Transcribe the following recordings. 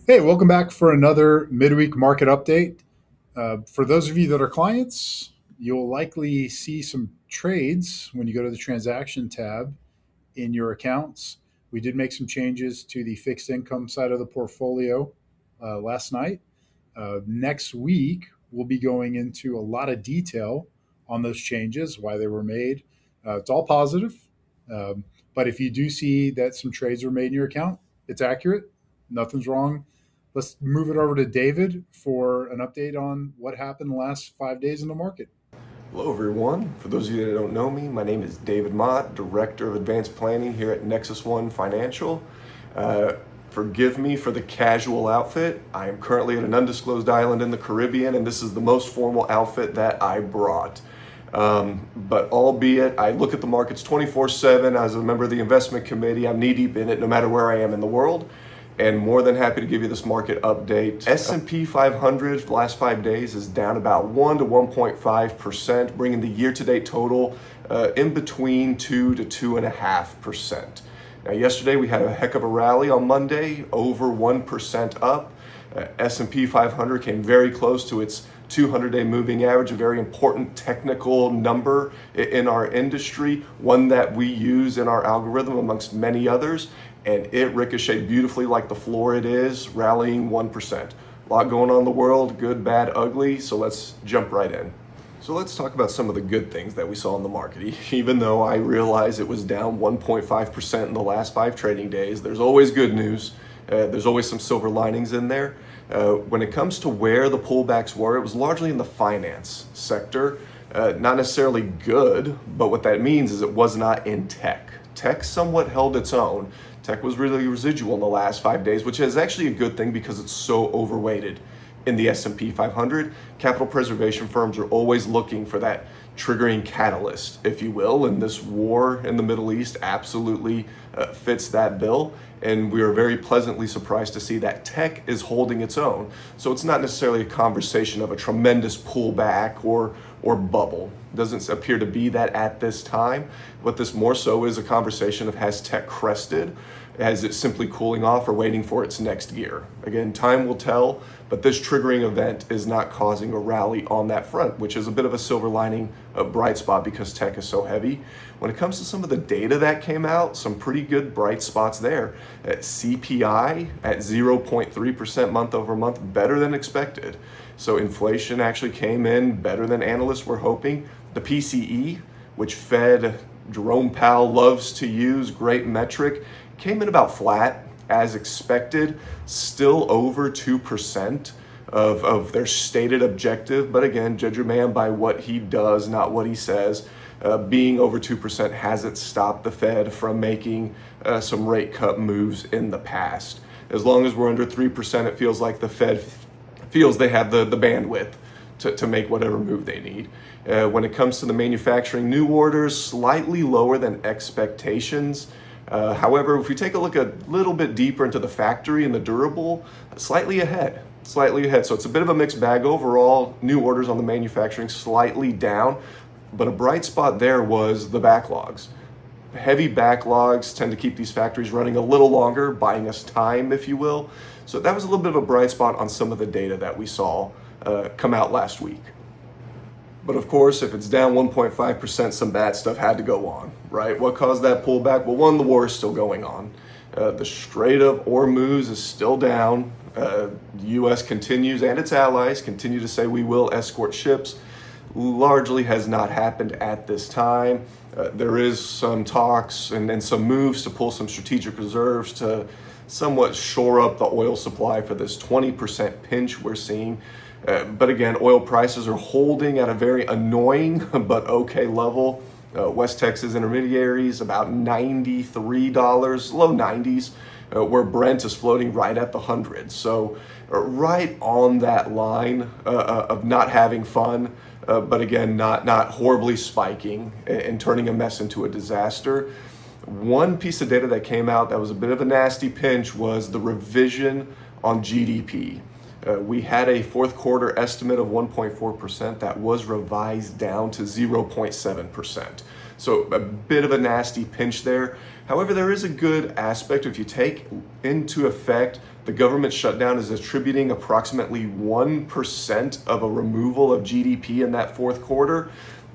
Hey, welcome back for another midweek market update. For those of you that are clients, you'll likely see some trades when you go to the transaction tab in your accounts. We did make some changes to the fixed income side of the portfolio last night. Next week, we'll be going into a lot of detail on those changes, why they were made. It's all positive. Um, but if you do see that some trades were made in your account, it's accurate. Nothing's wrong. Let's move it over to David for an update on what happened the last 5 days in the market. Hello, everyone. For those of you that don't know me, my name is David Mott, Director of Advanced Planning here at Nexus One Financial. Forgive me for the casual outfit. I am currently at an undisclosed island in the Caribbean, and this is the most formal outfit that I brought. But albeit I look at the markets 24/7 as a member of the investment committee, I'm knee deep in it no matter where I am in the world, and more than happy to give you this market update. S&P 500 the last 5 days is down about 1 to 1.5%, bringing the year-to-date total in between 2 to 2.5%. Now, yesterday we had a heck of a rally on Monday, over 1% up. S&P 500 came very close to its 200-day moving average, a very important technical number in our industry, one that we use in our algorithm amongst many others, and it ricocheted beautifully like the floor it is, rallying 1%. A lot going on in the world, good, bad, ugly, so let's jump right in. So let's talk about some of the good things that we saw in the market. Even though I realize it was down 1.5% in the last 5 trading days, there's always good news. There's always some silver linings in there. When it comes to where the pullbacks were, it was largely in the finance sector. Not necessarily good, but what that means is it was not in tech. Tech somewhat held its own. Tech was really residual in the last 5 days, which is actually a good thing because it's so overweighted in the S&P 500. Capital preservation firms are always looking for that triggering catalyst, if you will, and this war in the Middle East absolutely fits that bill. And we are very pleasantly surprised to see that tech is holding its own. So it's not necessarily a conversation of a tremendous pullback or bubble. It doesn't appear to be that at this time. What this more so is a conversation of, has tech crested? Is it simply cooling off or waiting for its next gear? Again, time will tell, but this triggering event is not causing a rally on that front, which is a bit of a silver lining, a bright spot because tech is so heavy. When it comes to some of the data that came out, some pretty good bright spots there. At CPI at 0.3% month over month, better than expected. So inflation actually came in better than analysts were hoping. The PCE, which Fed Jerome Powell loves to use, great metric, came in about flat as expected, still over 2% of their stated objective. But again, judge a man by what he does, not what he says. Being over 2% hasn't stopped the Fed from making some rate cut moves in the past. As long as we're under 3%, it feels like the Fed feels they have the bandwidth to make whatever move they need. When it comes to the manufacturing new orders, slightly lower than expectations. However, if we take a look a little bit deeper into the factory and the durable, slightly ahead. So it's a bit of a mixed bag overall. New orders on the manufacturing slightly down, but a bright spot there was the backlogs. Heavy backlogs tend to keep these factories running a little longer, buying us time, if you will. So that was a little bit of a bright spot on some of the data that we saw come out last week. But of course, if it's down 1.5%, some bad stuff had to go on, right? What caused that pullback? Well, one, the war is still going on. The Strait of Hormuz is still down. The U.S. continues, and its allies continue to say we will escort ships. Largely has not happened at this time. There is some talks and some moves to pull some strategic reserves to somewhat shore up the oil supply for this 20% pinch we're seeing. But again, oil prices are holding at a very annoying but okay level. West Texas intermediaries about $93, low 90s, where Brent is floating right at the hundreds. So right on that line of not having fun, but again, not horribly spiking and turning a mess into a disaster. One piece of data that came out that was a bit of a nasty pinch was the revision on GDP. We had a fourth quarter estimate of 1.4% that was revised down to 0.7%. So a bit of a nasty pinch there. However, there is a good aspect. If you take into effect the government shutdown is attributing approximately 1% of a removal of GDP in that fourth quarter,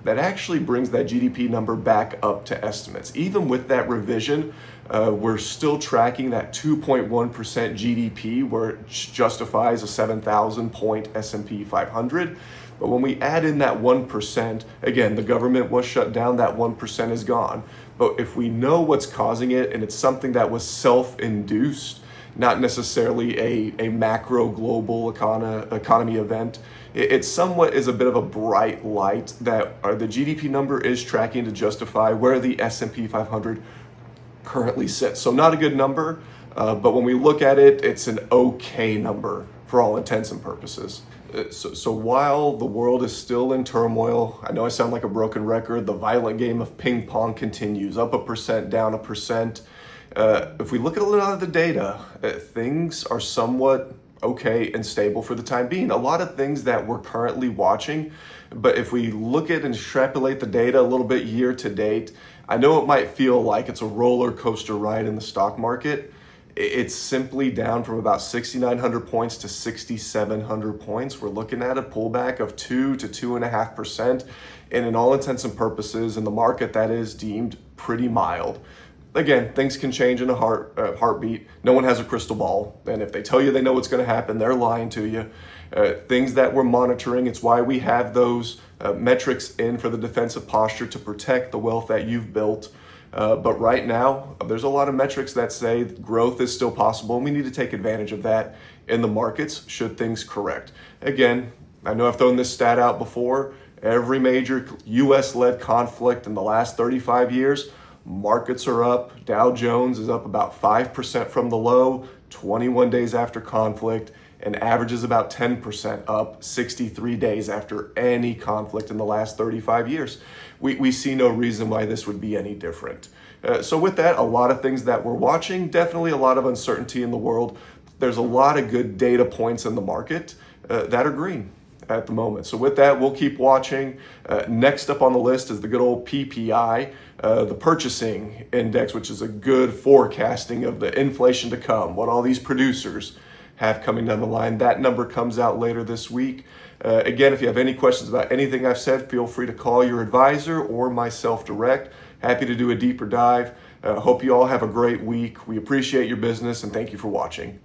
that actually brings that GDP number back up to estimates. Even with that revision, we're still tracking that 2.1% GDP, where it justifies a 7,000 point S&P 500. But when we add in that 1%, again, the government was shut down, that 1% is gone. But if we know what's causing it, and it's something that was self-induced, not necessarily a macro global economy event, it somewhat is a bit of a bright light that the GDP number is tracking to justify where the S&P 500 currently sits. So not a good number, but when we look at it, it's an okay number for all intents and purposes. So while the world is still in turmoil, I know I sound like a broken record, the violent game of ping pong continues, up 1%, down 1%. If we look at a lot of the data, things are somewhat okay and stable for the time being. A lot of things that we're currently watching, but if we look at and extrapolate the data a little bit year to date, I know it might feel like it's a roller coaster ride in the stock market. It's simply down from about 6,900 points to 6,700 points. We're looking at a pullback of 2 to 2.5%, and in all intents and purposes, in the market, that is deemed pretty mild. Again, things can change in a heartbeat. No one has a crystal ball, and if they tell you they know what's going to happen, they're lying to you. Things that we're monitoring, it's why we have those metrics in for the defensive posture to protect the wealth that you've built. But right now, there's a lot of metrics that say growth is still possible, and we need to take advantage of that in the markets should things correct. Again, I know I've thrown this stat out before. Every major U.S.-led conflict in the last 35 years, markets are up. Dow Jones is up about 5% from the low, 21 days after conflict, and averages about 10% up 63 days after any conflict in the last 35 years. We see no reason why this would be any different. So with that, a lot of things that we're watching, definitely a lot of uncertainty in the world. There's a lot of good data points in the market that are green at the moment. So with that, we'll keep watching. Next up on the list is the good old PPI, the purchasing index, which is a good forecasting of the inflation to come, what all these producers have coming down the line. That number comes out later this week. Again, if you have any questions about anything I've said, feel free to call your advisor or myself direct. Happy to do a deeper dive. Hope you all have a great week. We appreciate your business and thank you for watching.